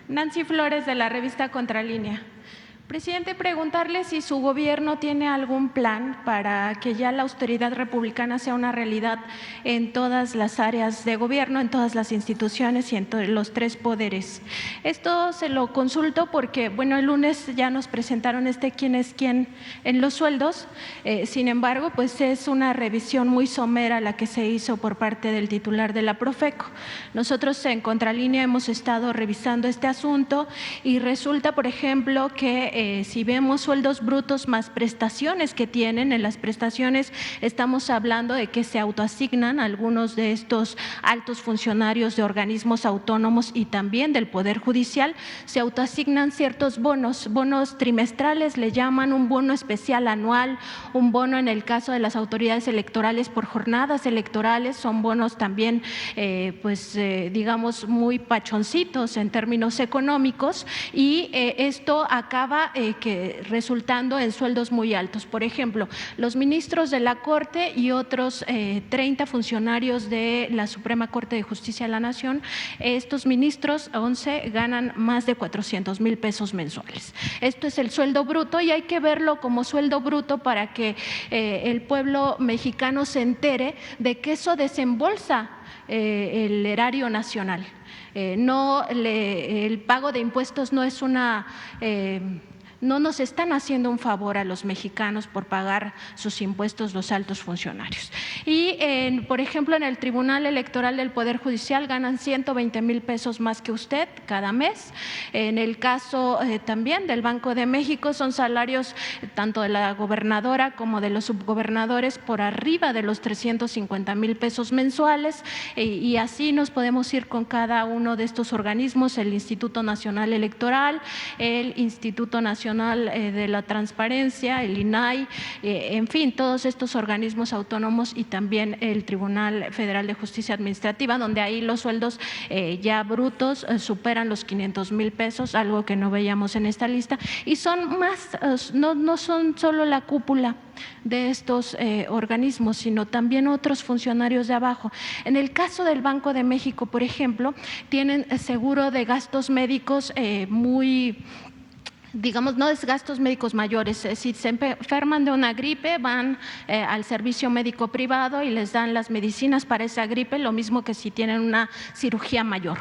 Nancy Flores, de la revista Contralínea. Presidente, preguntarle si su gobierno tiene algún plan para que ya la austeridad republicana sea una realidad en todas las áreas de gobierno, en todas las instituciones y en los tres poderes. Esto se lo consulto porque, bueno, el lunes ya nos presentaron quién es quién en los sueldos. Sin embargo, pues es una revisión muy somera la que se hizo por parte del titular de la Profeco. Nosotros en Contralínea hemos estado revisando este asunto y resulta, por ejemplo, que si vemos sueldos brutos más prestaciones que tienen, en las prestaciones estamos hablando de que se autoasignan algunos de estos altos funcionarios de organismos autónomos y también del Poder Judicial, se autoasignan ciertos bonos trimestrales, le llaman un bono especial anual, un bono en el caso de las autoridades electorales por jornadas electorales, son bonos también digamos muy pachoncitos en términos económicos y esto acaba resultando en sueldos muy altos. Por ejemplo, los ministros de la Corte y otros 30 funcionarios de la Suprema Corte de Justicia de la Nación, estos ministros 11 ganan más de 400,000 pesos mensuales. Esto es el sueldo bruto y hay que verlo como sueldo bruto para que el pueblo mexicano se entere de que eso desembolsa el erario nacional. El pago de impuestos no es no nos están haciendo un favor a los mexicanos por pagar sus impuestos los altos funcionarios. Y, por ejemplo, en el Tribunal Electoral del Poder Judicial ganan 120,000 pesos más que usted cada mes. En el caso también del Banco de México son salarios tanto de la gobernadora como de los subgobernadores por arriba de los 350,000 pesos mensuales y así nos podemos ir con cada uno de estos organismos, el Instituto Nacional Electoral, el Instituto Nacional de la Transparencia, el INAI, en fin, todos estos organismos autónomos y también el Tribunal Federal de Justicia Administrativa, donde ahí los sueldos ya brutos superan los 500,000 pesos, algo que no veíamos en esta lista, y son más, no son solo la cúpula de estos organismos, sino también otros funcionarios de abajo. En el caso del Banco de México, por ejemplo, tienen seguro de gastos médicos digamos, no es gastos médicos mayores. Si se enferman de una gripe, van al servicio médico privado y les dan las medicinas para esa gripe, lo mismo que si tienen una cirugía mayor.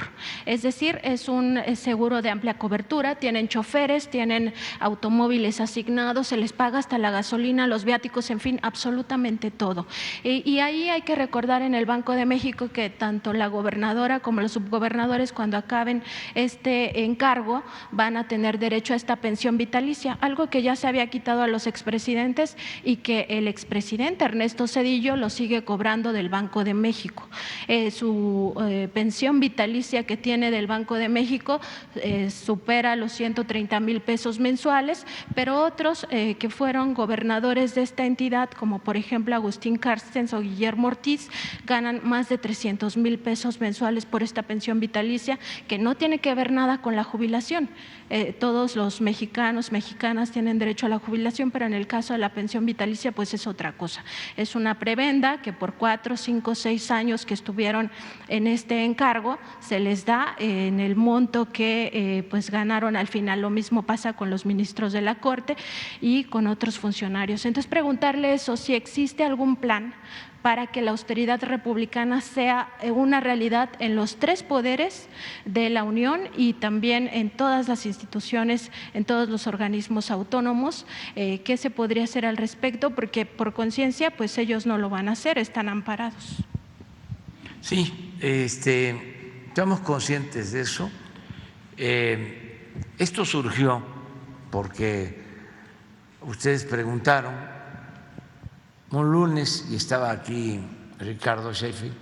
Es decir, es un seguro de amplia cobertura, tienen choferes, tienen automóviles asignados, se les paga hasta la gasolina, los viáticos, en fin, absolutamente todo. Y ahí hay que recordar en el Banco de México que tanto la gobernadora como los subgobernadores, cuando acaben este encargo, van a tener derecho a esta pensión vitalicia, algo que ya se había quitado a los expresidentes y que el expresidente Ernesto Zedillo lo sigue cobrando del Banco de México. Su pensión vitalicia que tiene del Banco de México supera los 130,000 pesos mensuales, pero otros que fueron gobernadores de esta entidad, como por ejemplo Agustín Carstens o Guillermo Ortiz, ganan más de 300,000 pesos mensuales por esta pensión vitalicia, que no tiene que ver nada con la jubilación. Todos los mexicanas tienen derecho a la jubilación, pero en el caso de la pensión vitalicia pues es otra cosa. Es una prebenda que por 4, 5, 6 años que estuvieron en este encargo se les da en el monto que pues ganaron al final. Lo mismo pasa con los ministros de la Corte y con otros funcionarios. Entonces preguntarle eso, si existe algún plan para que la austeridad republicana sea una realidad en los tres poderes de la Unión y también en todas las instituciones, en todos los organismos autónomos. ¿Qué se podría hacer al respecto? Porque por conciencia, pues ellos no lo van a hacer, están amparados. Sí, estamos conscientes de eso. Esto surgió porque ustedes preguntaron un lunes y estaba aquí Ricardo Sheffield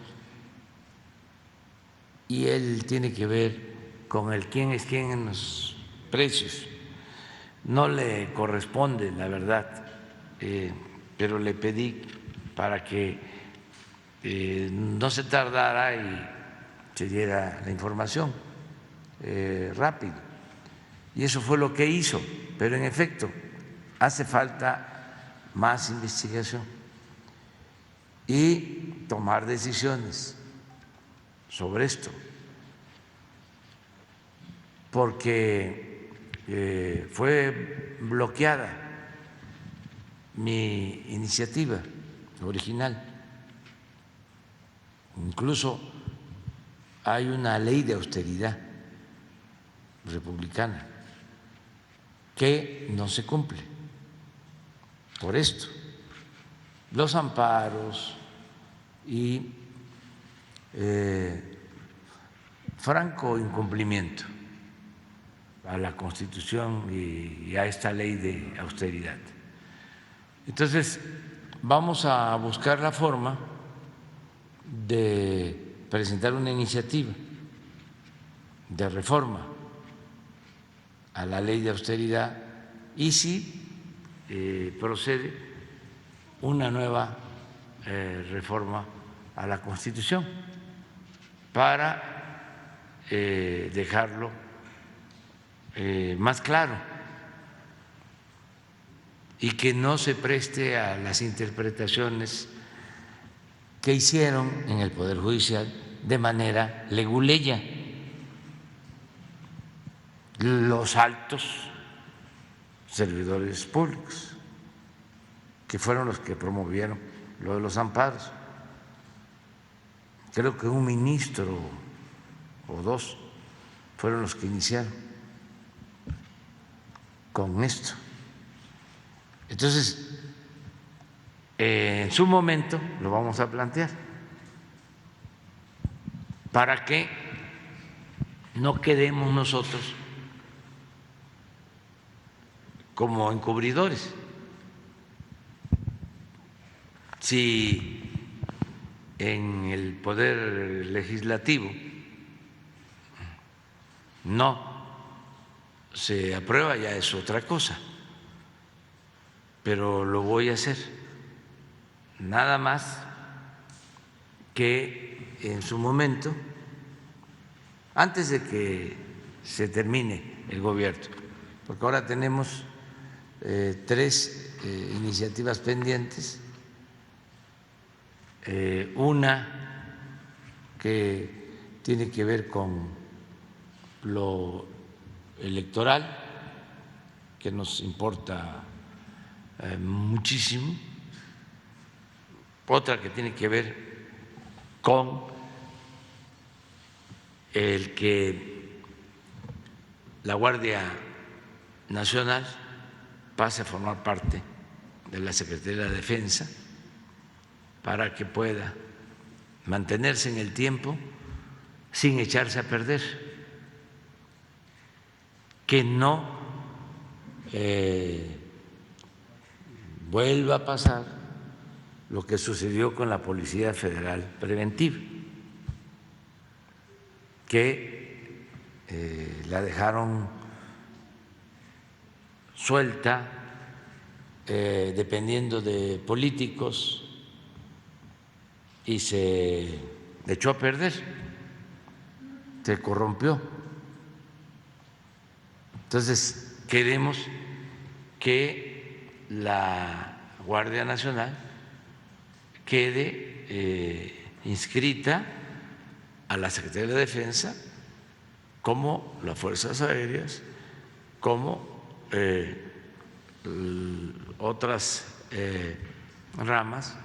y él tiene que ver con el quién es quién en los precios. No le corresponde, la verdad, pero le pedí para que no se tardara y se diera la información rápido. Y eso fue lo que hizo, pero en efecto hace falta más investigación y tomar decisiones sobre esto. porque fue bloqueada mi iniciativa original. Incluso hay una ley de austeridad republicana que no se cumple por esto. Los amparos y franco incumplimiento a la Constitución y a esta ley de austeridad. Entonces, vamos a buscar la forma de presentar una iniciativa de reforma a la ley de austeridad y si procede una nueva reforma a la Constitución para dejarlo más claro y que no se preste a las interpretaciones que hicieron en el Poder Judicial de manera leguleya los altos servidores públicos, que fueron los que promovieron lo de los amparos. Creo que un ministro o dos fueron los que iniciaron con esto. Entonces, en su momento lo vamos a plantear para que no quedemos nosotros como encubridores. Si en el Poder Legislativo no se aprueba, ya es otra cosa, pero lo voy a hacer. Nada más que en su momento, antes de que se termine el gobierno, porque ahora tenemos tres iniciativas pendientes, una que tiene que ver con lo electoral, que nos importa muchísimo, otra que tiene que ver con el que la Guardia Nacional pase a formar parte de la Secretaría de la Defensa para que pueda mantenerse en el tiempo sin echarse a perder, que no vuelva a pasar lo que sucedió con la Policía Federal Preventiva, que la dejaron suelta dependiendo de políticos y se echó a perder, se corrompió. Entonces, queremos que la Guardia Nacional quede inscrita a la Secretaría de Defensa como las Fuerzas Aéreas, como otras ramas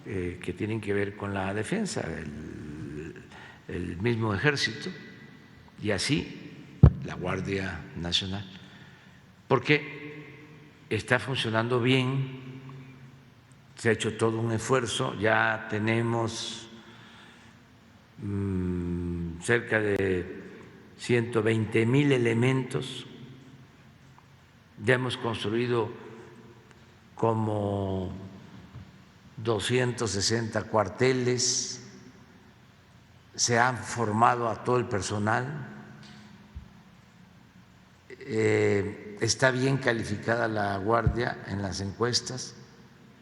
que tienen que ver con la defensa, el mismo Ejército y así la Guardia Nacional, porque está funcionando bien. Se ha hecho todo un esfuerzo, ya tenemos cerca de 120,000 elementos, ya hemos construido como 260 cuarteles, se han formado a todo el personal, está bien calificada la Guardia en las encuestas,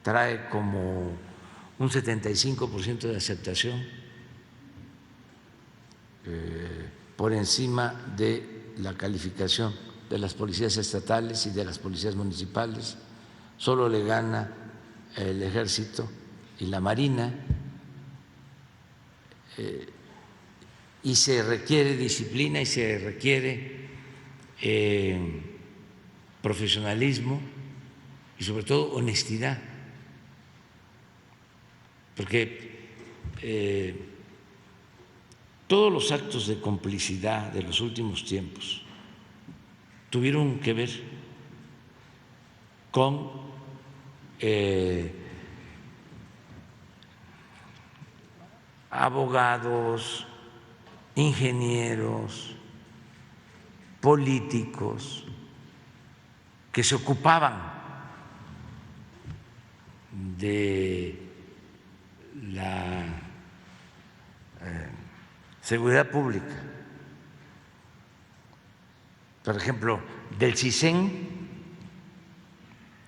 trae como un 75% de aceptación, por encima de la calificación de las policías estatales y de las policías municipales. Solo le gana el Ejército y la Marina. y se requiere disciplina y se requiere profesionalismo y sobre todo honestidad, porque todos los actos de complicidad de los últimos tiempos tuvieron que ver con abogados, ingenieros, políticos que se ocupaban de la seguridad pública. Por ejemplo, del CISEN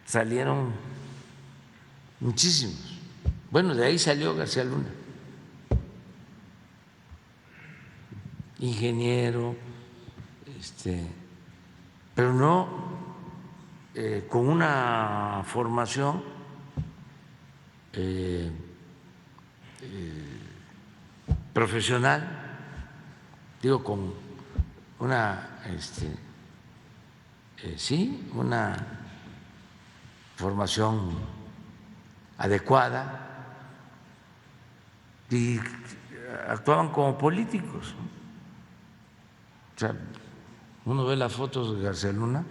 salieron muchísimos. Bueno, de ahí salió García Luna, ingeniero, pero no con una formación profesional, digo, con una sí, una formación adecuada, y actuaban como políticos. O sea, uno ve las fotos de García Luna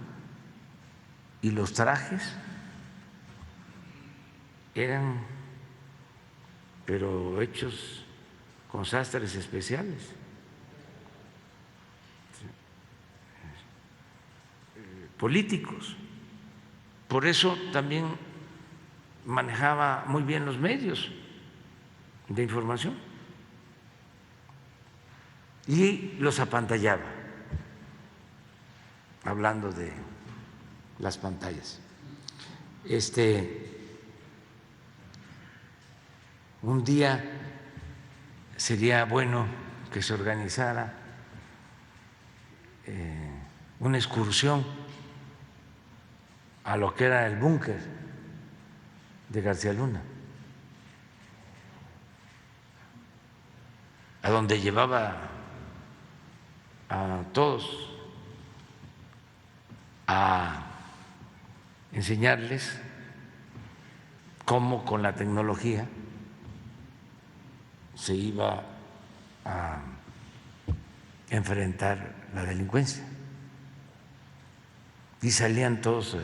y los trajes eran, pero hechos con sastres especiales. Políticos. Por eso también manejaba muy bien los medios de información y los apantallaba, hablando de las pantallas. Un día sería bueno que se organizara una excursión a lo que era el búnker de García Luna, a donde llevaba a todos a enseñarles cómo con la tecnología se iba a enfrentar la delincuencia. Y salían todos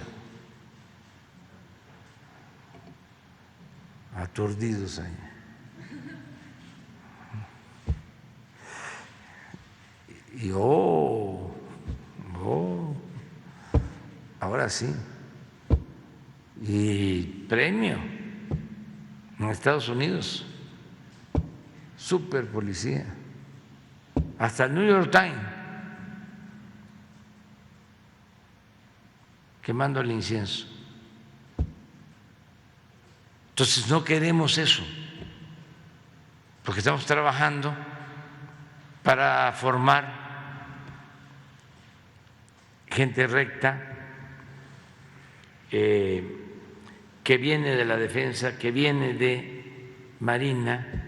aturdidos ahí. Y ahora sí. Y premio en Estados Unidos, super policía, hasta el New York Times quemando el incienso. Entonces no queremos eso, porque estamos trabajando para formar gente recta, que viene de la defensa, que viene de Marina,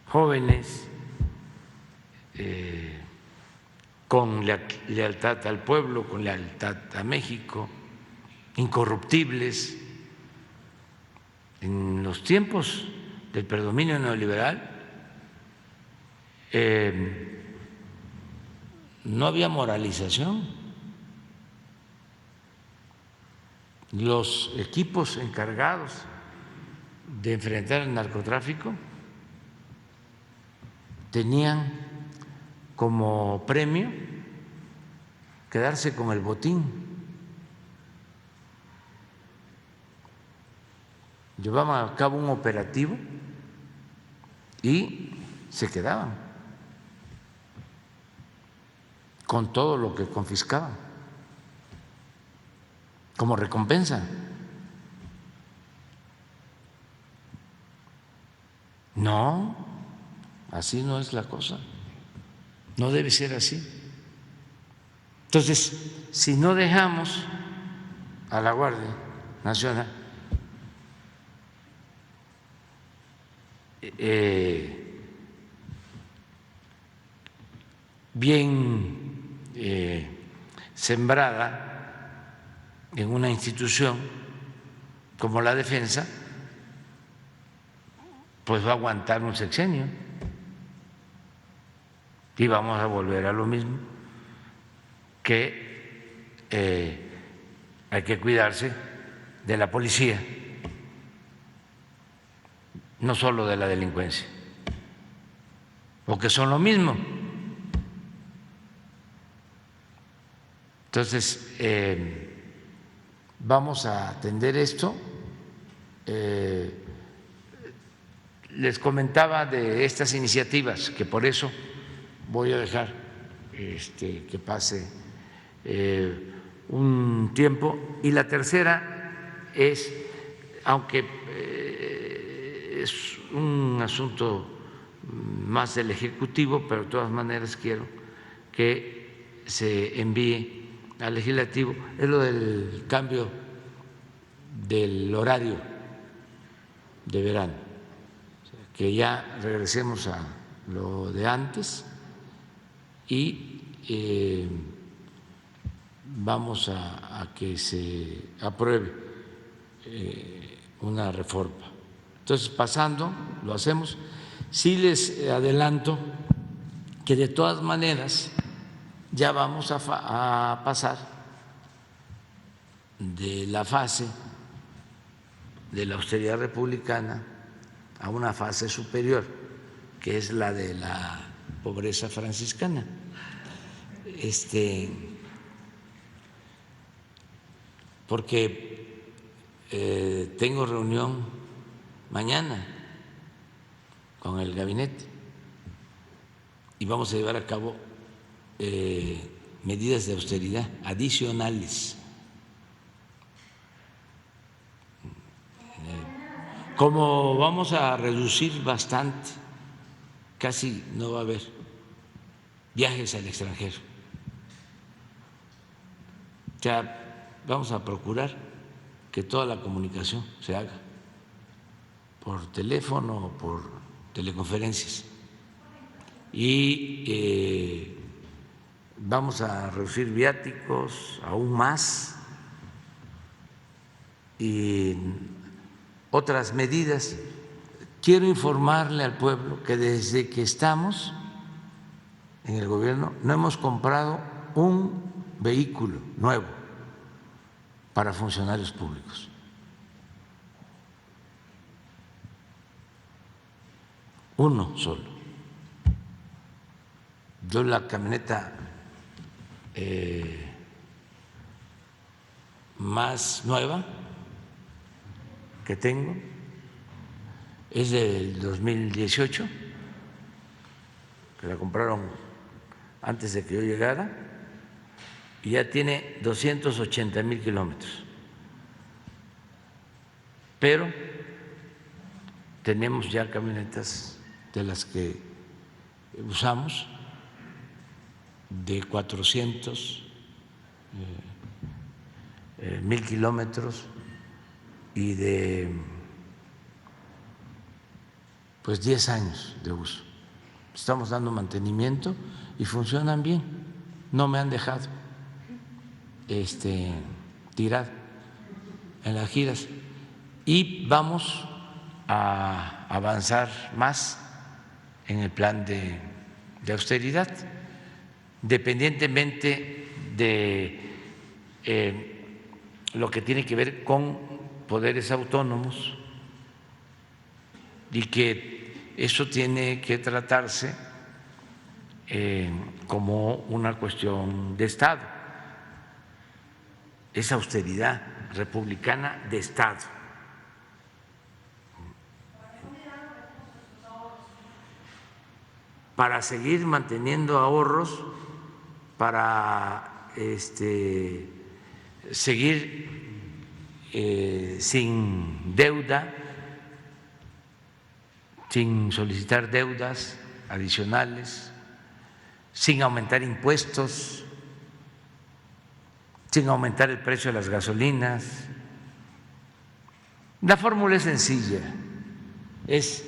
jóvenes con lealtad al pueblo, con lealtad a México, incorruptibles. En los tiempos del predominio neoliberal no había moralización. Los equipos encargados de enfrentar el narcotráfico tenían como premio quedarse con el botín. Llevaban a cabo un operativo y se quedaban con todo lo que confiscaban como recompensa. No, así no es la cosa, no debe ser así. Entonces, si no dejamos a la Guardia Nacional bien sembrada en una institución como la defensa, pues va a aguantar un sexenio y vamos a volver a lo mismo, que hay que cuidarse de la policía, no solo de la delincuencia, porque son lo mismo. Entonces, vamos a atender esto. Les comentaba de estas iniciativas, que por eso voy a dejar que pase un tiempo. Y la tercera es, aunque es un asunto más del Ejecutivo, pero de todas maneras quiero que se envíe al Legislativo, es lo del cambio del horario de verano, que ya regresemos a lo de antes y vamos a que se apruebe una reforma. Entonces, pasando, lo hacemos. Sí les adelanto que de todas maneras ya vamos a pasar de la fase de la austeridad republicana a una fase superior, que es la de la pobreza franciscana. Porque tengo reunión mañana con el gabinete y vamos a llevar a cabo medidas de austeridad adicionales. Como vamos a reducir bastante, casi no va a haber viajes al extranjero. O sea, vamos a procurar que toda la comunicación se haga por teléfono o por teleconferencias. Y vamos a reducir viáticos aún más y otras medidas. Quiero informarle al pueblo que desde que estamos en el gobierno no hemos comprado un vehículo nuevo para funcionarios públicos. Uno solo. Yo la camioneta más nueva que tengo es del 2018, que la compraron antes de que yo llegara, y ya tiene 280,000 kilómetros. Pero tenemos ya camionetas de las que usamos de 400,000 kilómetros y de 10 años de uso. Estamos dando mantenimiento y funcionan bien, no me han dejado tirado en las giras, y vamos a avanzar más en el plan de austeridad, independientemente de lo que tiene que ver con poderes autónomos, y que eso tiene que tratarse como una cuestión de Estado, es austeridad republicana de Estado. Para seguir manteniendo ahorros, para seguir sin deuda, sin solicitar deudas adicionales, sin aumentar impuestos, sin aumentar el precio de las gasolinas. La fórmula es sencilla, es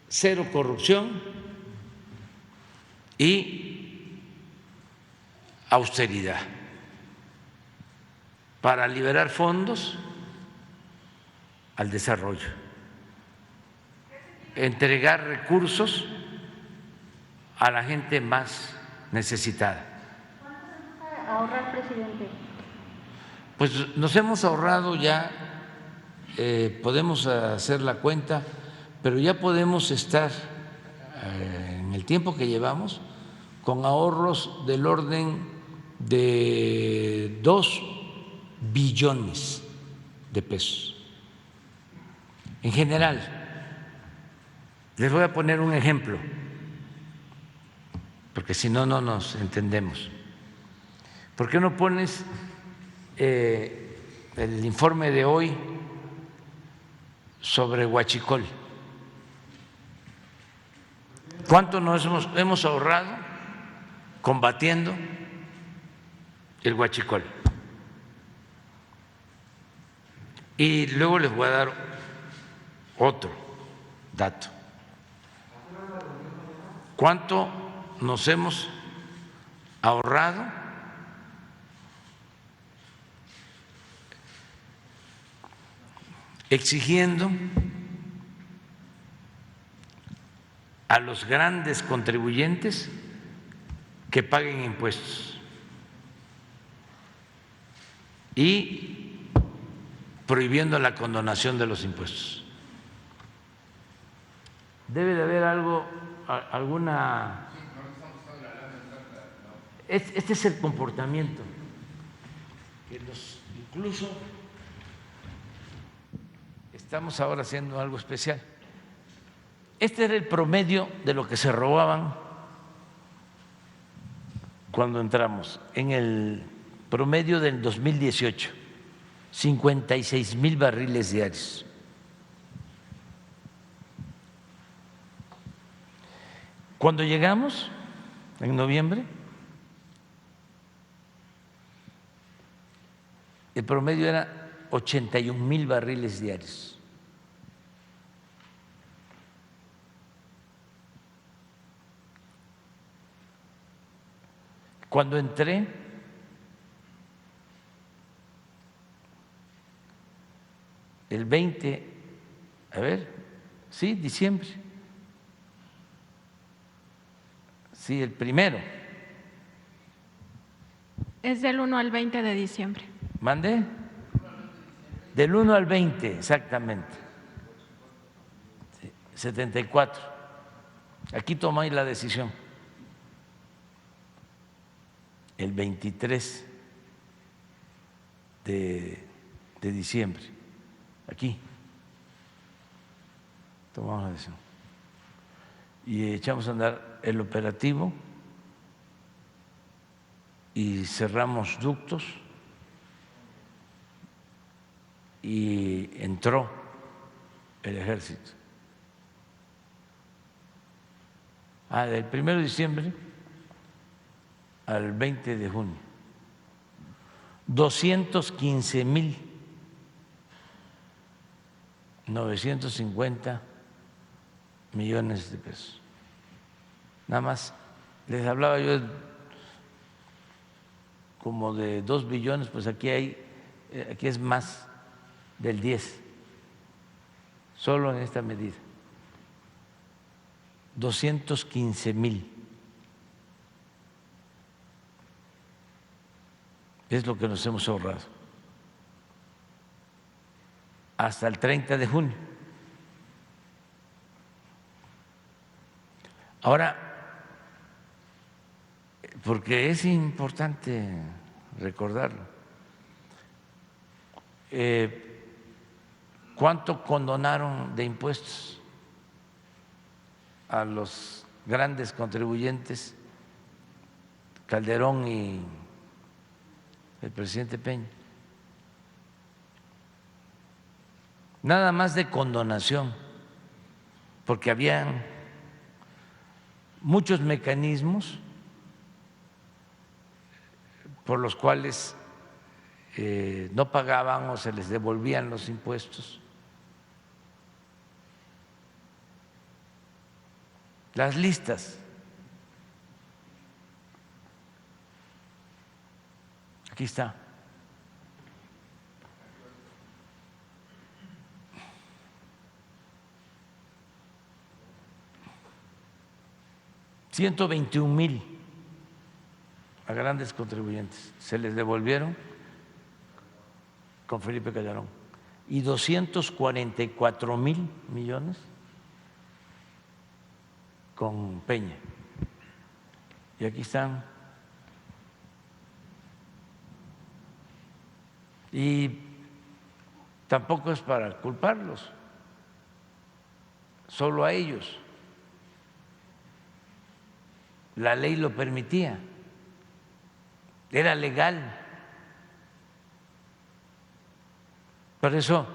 cero corrupción y austeridad para liberar fondos al desarrollo, entregar recursos a la gente más necesitada. Ahorrar, presidente. Pues nos hemos ahorrado ya, podemos hacer la cuenta, pero ya podemos estar en el tiempo que llevamos con ahorros del orden de 2 billones de pesos. En general, les voy a poner un ejemplo, porque si no, no nos entendemos. ¿Por qué no pones el informe de hoy sobre huachicol? ¿Cuánto nos hemos ahorrado combatiendo el huachicol? Y luego les voy a dar otro dato. ¿Cuánto nos hemos ahorrado exigiendo a los grandes contribuyentes que paguen impuestos y prohibiendo la condonación de los impuestos? Debe de haber alguna. Este es el comportamiento que incluso estamos ahora haciendo algo especial. Este era el promedio de lo que se robaban cuando entramos. En el promedio del 2018, 56,000 barriles diarios. Cuando llegamos, en noviembre, el promedio era 81,000 barriles diarios. Cuando entré, el 20, diciembre, el primero. Es del 1 al 20 de diciembre. ¿Mandé? Del 1 al 20, exactamente. 74. Aquí tomáis la decisión. El 23 de diciembre. Aquí tomamos la decisión. Y echamos a andar el operativo y cerramos ductos y entró el ejército. Del 1 de diciembre al 20 de junio, 215,950 millones de pesos. Nada más, les hablaba yo como de 2 billones, pues aquí es más del 10, solo en esta medida, 215,000. Es lo que nos hemos ahorrado hasta el 30 de junio. Ahora, porque es importante recordarlo, ¿cuánto condonaron de impuestos a los grandes contribuyentes, Calderón y el presidente Peña? Nada más de condonación, porque había muchos mecanismos por los cuales no pagaban o se les devolvían los impuestos. Las listas Aquí está. $121,000 a grandes contribuyentes se les devolvieron con Felipe Calderón y 244,000 millones con Peña. Y aquí están. Y tampoco es para culparlos, solo a ellos. La ley lo permitía, era legal. Por eso,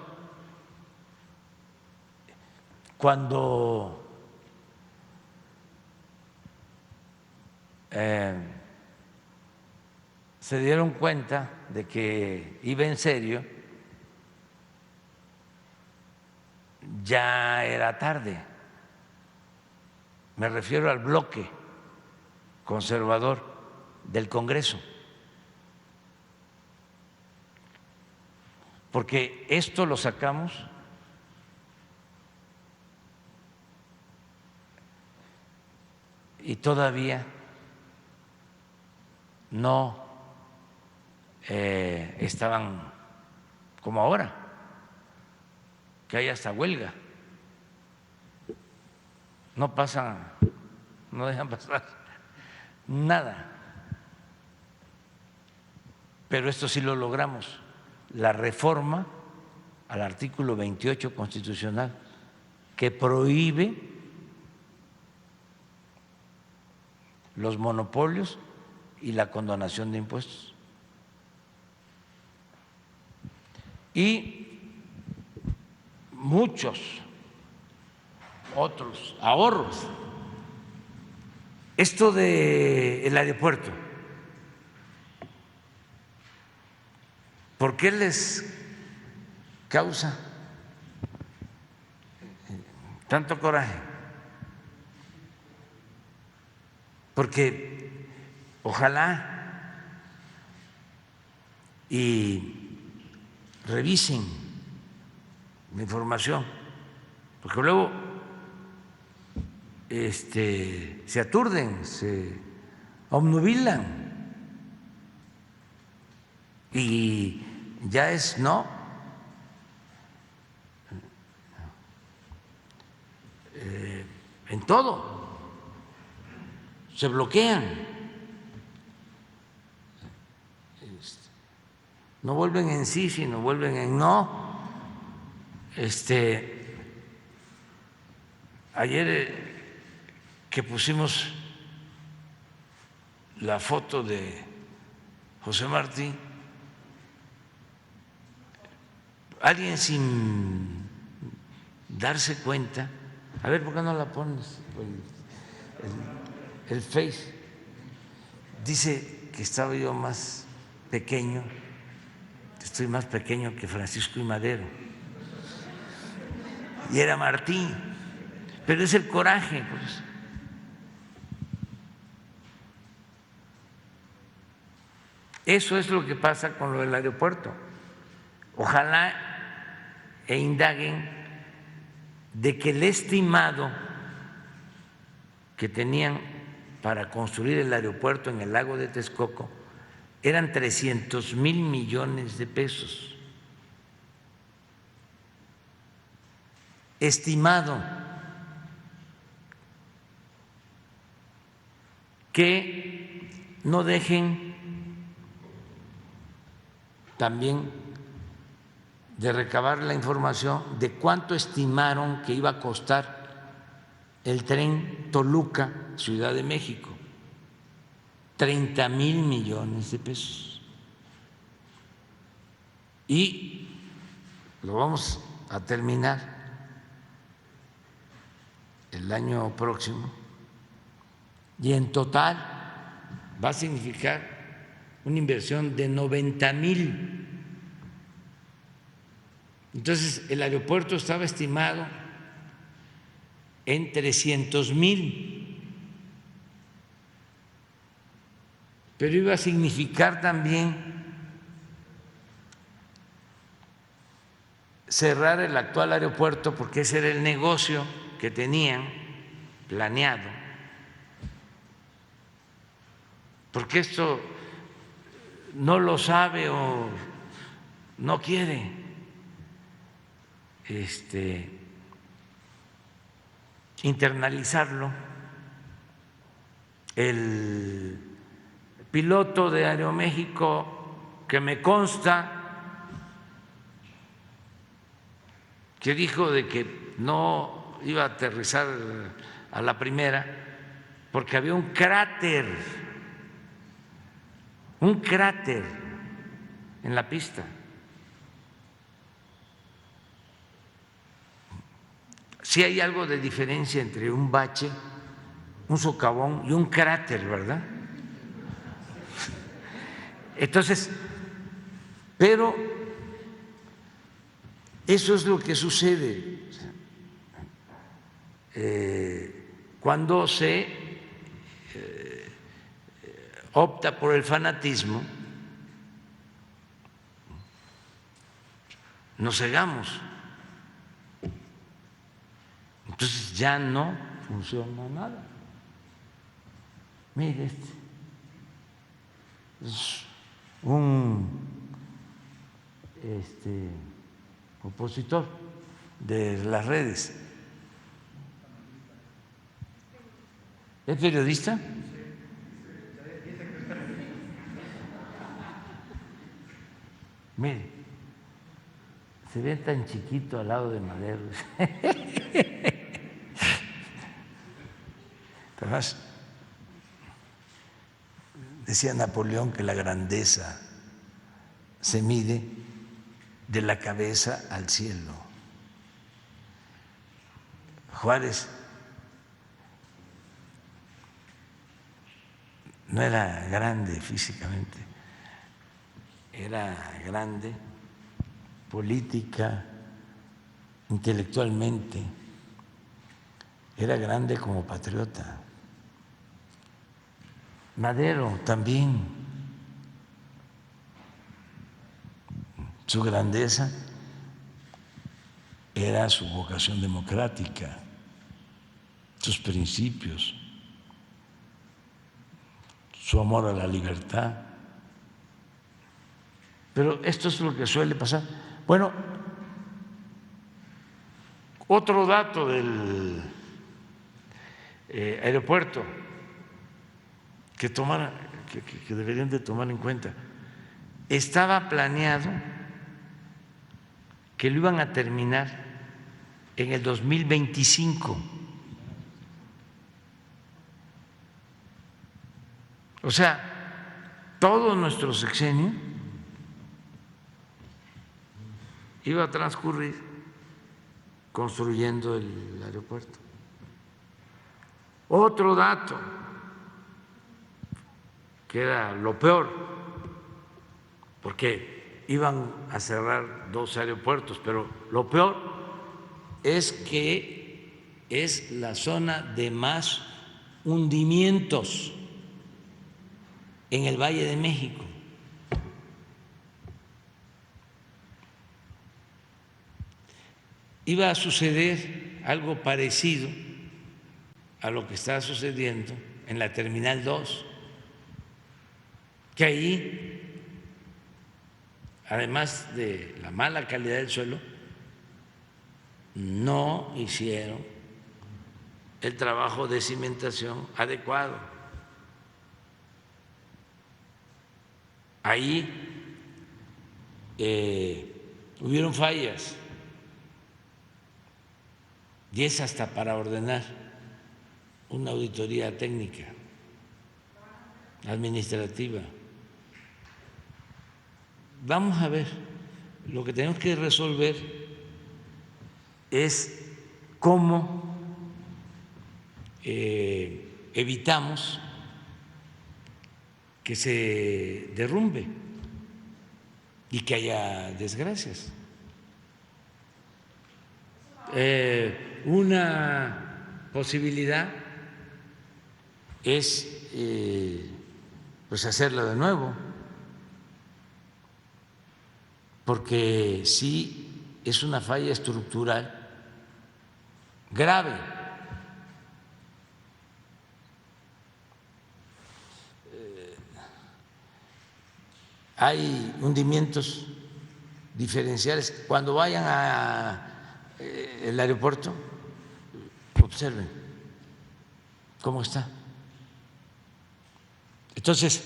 cuando se dieron cuenta de que iba en serio, ya era tarde. Me refiero al bloque conservador del Congreso, porque esto lo sacamos y todavía no estaban como ahora, que hay hasta huelga, no pasan, no dejan pasar nada. Pero esto sí lo logramos, la reforma al artículo 28 constitucional que prohíbe los monopolios y la condonación de impuestos. Y muchos otros ahorros. Esto del aeropuerto, ¿por qué les causa tanto coraje? Porque ojalá y revisen la información, porque luego se aturden, se obnubilan y ya es no. En todo se bloquean, no vuelven en sí, sino vuelven en no. Ayer que pusimos la foto de José Martí, alguien sin darse cuenta, a ver, ¿por qué no la pones? El Face, dice que estaba yo más pequeño, que estoy más pequeño que Francisco y Madero, y era Martí, pero es el coraje, pues. Eso es lo que pasa con lo del aeropuerto. Ojalá e indaguen de que el estimado que tenían para construir el aeropuerto en el lago de Texcoco eran 300,000 millones de pesos. Estimado. Que no dejen también de recabar la información de cuánto estimaron que iba a costar el tren Toluca, Ciudad de México, 30,000 millones de pesos. Y lo vamos a terminar el año próximo, y en total va a significar una inversión de 90,000. Entonces, el aeropuerto estaba estimado en 300,000, pero iba a significar también cerrar el actual aeropuerto porque ese era el negocio que tenían planeado, porque esto no lo sabe o no quiere internalizarlo. El piloto de Aeroméxico, que me consta que dijo de que no iba a aterrizar a la primera porque había un cráter en la pista. Sí hay algo de diferencia entre un bache, un socavón y un cráter, ¿verdad? Entonces, pero eso es lo que sucede cuando se opta por el fanatismo. Nos cegamos, entonces ya no funciona nada. Mire, este es un opositor de las redes. ¿Es periodista? Mire, se ve tan chiquito al lado de Madero. Además, decía Napoleón que la grandeza se mide de la cabeza al cielo. Juárez no era grande físicamente, era grande política, intelectualmente, era grande como patriota. Madero también, su grandeza era su vocación democrática, sus principios, su amor a la libertad. Pero esto es lo que suele pasar. Bueno, otro dato del aeropuerto que deberían de tomar en cuenta. Estaba planeado que lo iban a terminar en el 2025. O sea, todo nuestro sexenio iba a transcurrir construyendo el aeropuerto. Otro dato, que era lo peor, porque iban a cerrar 2 aeropuertos, pero lo peor es que es la zona de más hundimientos en el Valle de México. Iba a suceder algo parecido a lo que está sucediendo en la Terminal 2, que ahí, además de la mala calidad del suelo, no hicieron el trabajo de cimentación adecuado. Ahí hubieron fallas, y es hasta para ordenar una auditoría técnica, administrativa. Vamos a ver, lo que tenemos que resolver es cómo evitamos que se derrumbe y que haya desgracias. Una posibilidad es pues hacerlo de nuevo, porque sí es una falla estructural grave. Hay hundimientos diferenciales. Cuando vayan al aeropuerto, observen cómo está. Entonces,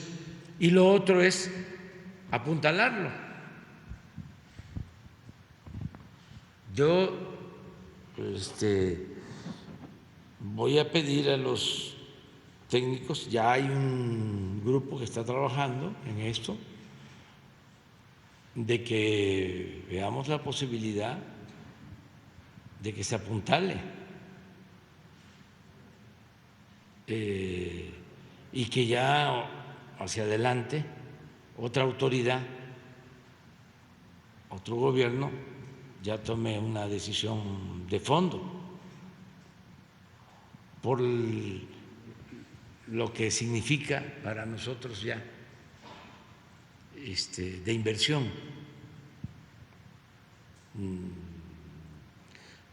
y lo otro es apuntalarlo. Yo voy a pedir a los técnicos, ya hay un grupo que está trabajando en esto, de que veamos la posibilidad de que se apuntale y que ya hacia adelante otra autoridad, otro gobierno ya tome una decisión de fondo por lo que significa para nosotros ya de inversión.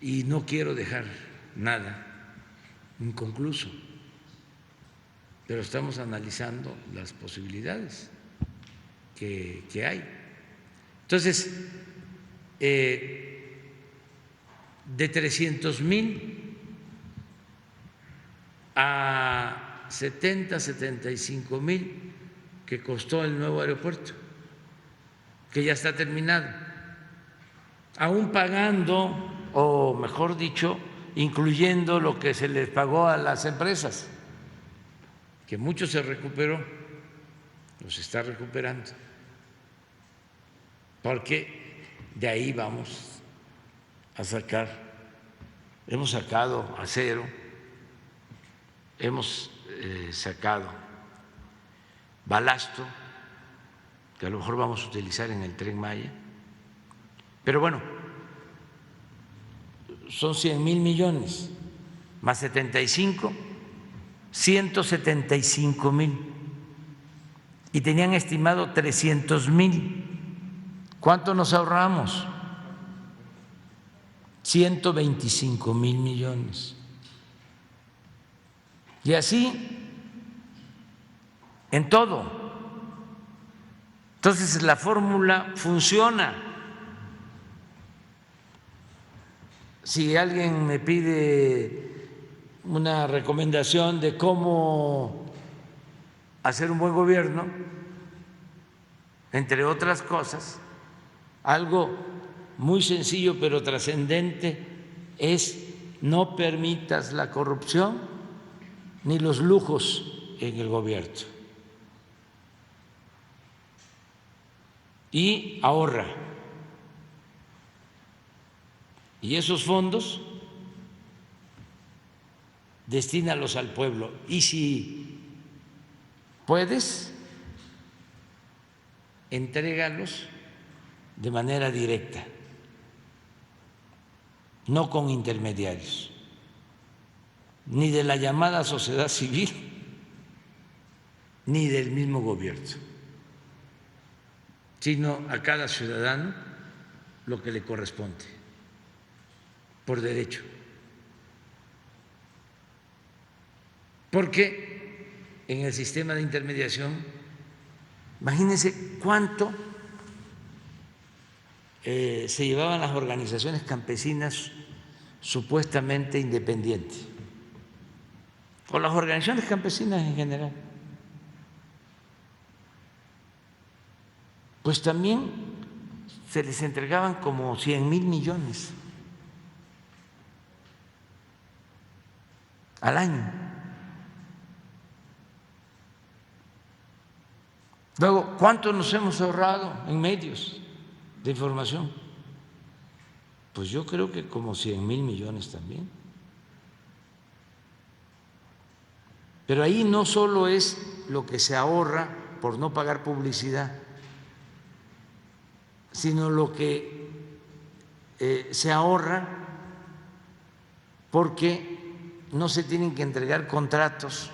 Y no quiero dejar nada inconcluso, pero estamos analizando las posibilidades que hay. Entonces, de 300,000 a 75,000 que costó el nuevo aeropuerto, que ya está terminado, aún pagando, o mejor dicho, incluyendo lo que se les pagó a las empresas, que mucho se recuperó, los está recuperando, porque de ahí vamos a sacar, hemos sacado acero, hemos sacado balasto, que a lo mejor vamos a utilizar en el Tren Maya, pero bueno, son 100,000 millones, más 75, 175,000, y tenían estimado 300,000. ¿Cuánto nos ahorramos? 125,000 millones. Y así en todo. Entonces la fórmula funciona. Si alguien me pide una recomendación de cómo hacer un buen gobierno, entre otras cosas, algo muy sencillo pero trascendente es: no permitas la corrupción ni los lujos en el gobierno y ahorra. Y esos fondos destínalos al pueblo, y si puedes, entrégalos de manera directa, no con intermediarios, ni de la llamada sociedad civil, ni del mismo gobierno, sino a cada ciudadano lo que le corresponde por derecho. Porque en el sistema de intermediación, imagínense cuánto se llevaban las organizaciones campesinas supuestamente independientes, o las organizaciones campesinas en general. Pues también se les entregaban como 100,000 millones al año. Luego, ¿cuánto nos hemos ahorrado en medios de información? Pues yo creo que como 100,000 millones también. Pero ahí no solo es lo que se ahorra por no pagar publicidad, sino lo que se ahorra porque no se tienen que entregar contratos.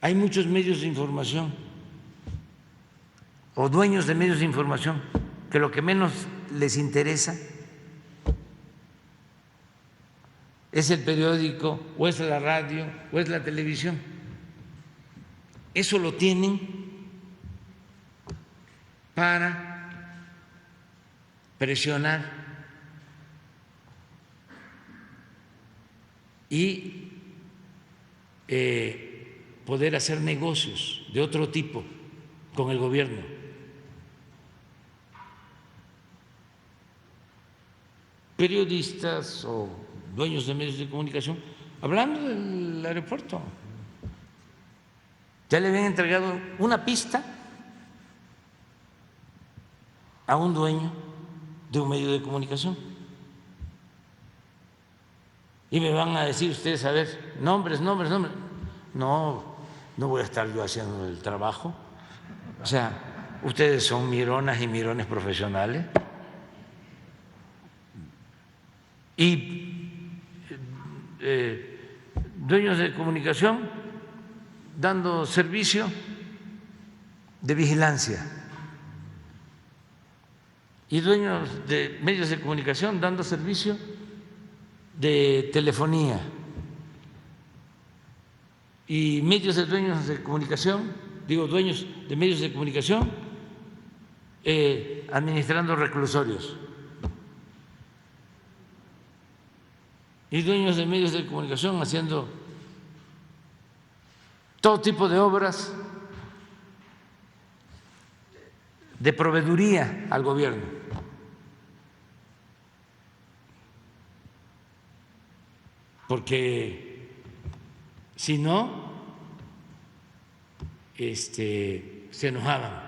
Hay muchos medios de información o dueños de medios de información que lo que menos les interesa? ¿Es el periódico o es la radio o es la televisión? Eso lo tienen para presionar y poder hacer negocios de otro tipo con el gobierno. Periodistas o dueños de medios de comunicación, hablando del aeropuerto, ya le habían entregado una pista a un dueño de un medio de comunicación. Y me van a decir ustedes, a ver, nombres. No voy a estar yo haciendo el trabajo. O sea, ustedes son mironas y mirones profesionales. Y dueños de comunicación dando servicio de vigilancia y dueños de medios de comunicación dando servicio de telefonía y dueños de comunicación, dueños de medios de comunicación administrando reclusorios y dueños de medios de comunicación haciendo todo tipo de obras de proveeduría al gobierno. Porque si no, se enojaban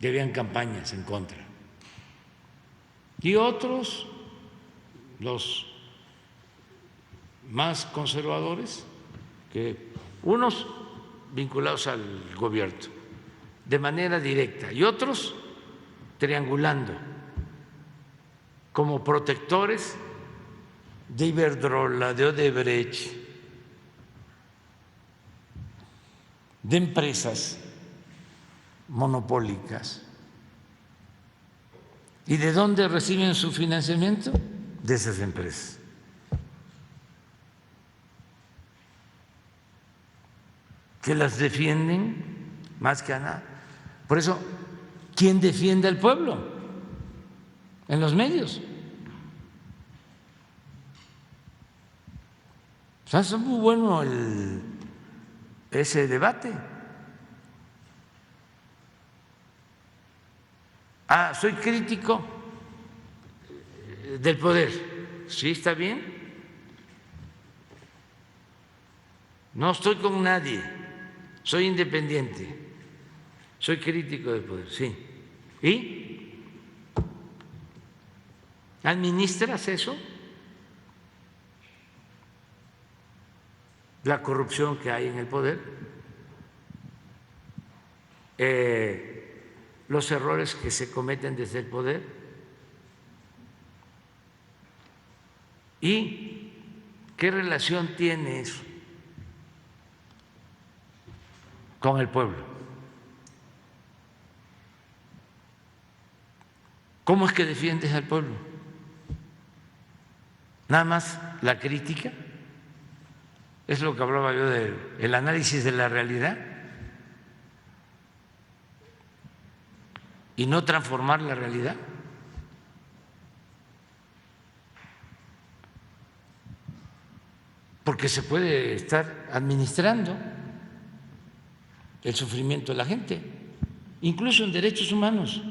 y habían campañas en contra. Y otros, los más conservadores, que unos vinculados al gobierno de manera directa y otros triangulando como protectores de Iberdrola, de Odebrecht, de empresas monopólicas. ¿Y de dónde reciben su financiamiento? De esas empresas. Que las defienden más que a nada. Por eso, ¿quién defiende al pueblo en los medios? O sea, es muy bueno ese debate. Soy crítico del poder. Sí, está bien. No estoy con nadie. Soy independiente. Soy crítico del poder, sí. ¿Y? ¿Administras eso? La corrupción que hay en el poder, los errores que se cometen desde el poder y qué relación tiene eso con el pueblo. ¿Cómo es que defiendes al pueblo? Nada más la crítica. Es lo que hablaba yo del análisis de la realidad y no transformar la realidad. Porque se puede estar administrando el sufrimiento de la gente, incluso en derechos humanos.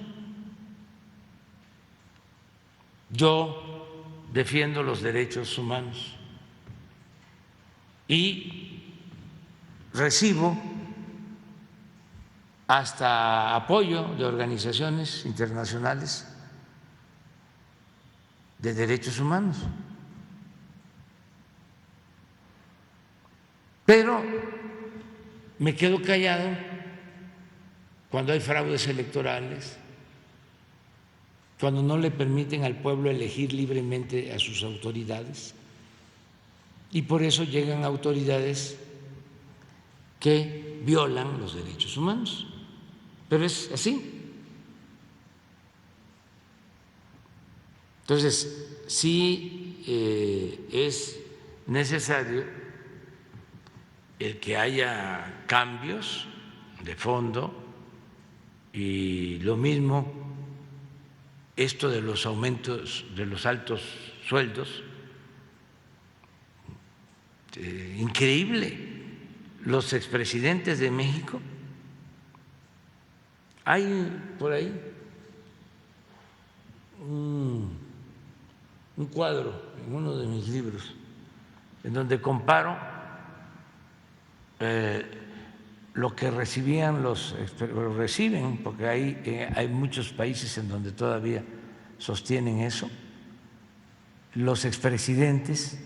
Yo defiendo los derechos humanos y recibo hasta apoyo de organizaciones internacionales de derechos humanos. Pero me quedo callado cuando hay fraudes electorales, cuando no le permiten al pueblo elegir libremente a sus autoridades. Y por eso llegan autoridades que violan los derechos humanos. Pero es así. Entonces, sí es necesario el que haya cambios de fondo y lo mismo esto de los aumentos de los altos sueldos, increíble. Los expresidentes de México, hay por ahí un cuadro en uno de mis libros en donde comparo lo que recibían reciben, porque hay muchos países en donde todavía sostienen eso, los expresidentes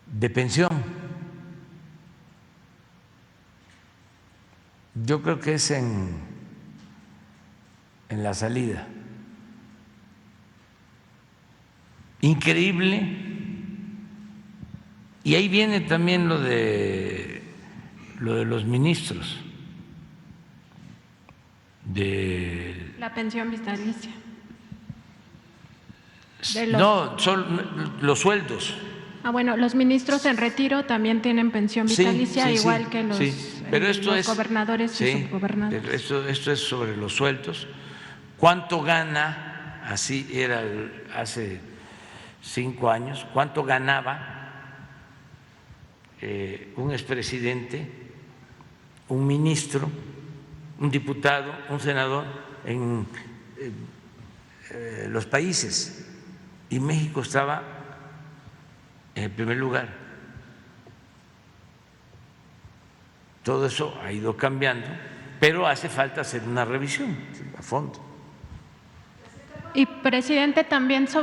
de pensión. Yo creo que es en la salida. Increíble. Y ahí viene también lo de los ministros de La pensión vitalicia. No, son los sueldos. Bueno, los ministros en retiro también tienen pensión vitalicia, igual que los, pero esto los es, gobernadores y subgobernadores. Esto es sobre los sueldos. ¿Cuánto gana? Así era hace 5 años. ¿Cuánto ganaba un expresidente, un ministro, un diputado, un senador en los países? Y México estaba en primer lugar. Todo eso ha ido cambiando, pero hace falta hacer una revisión a fondo. Y presidente, también sobre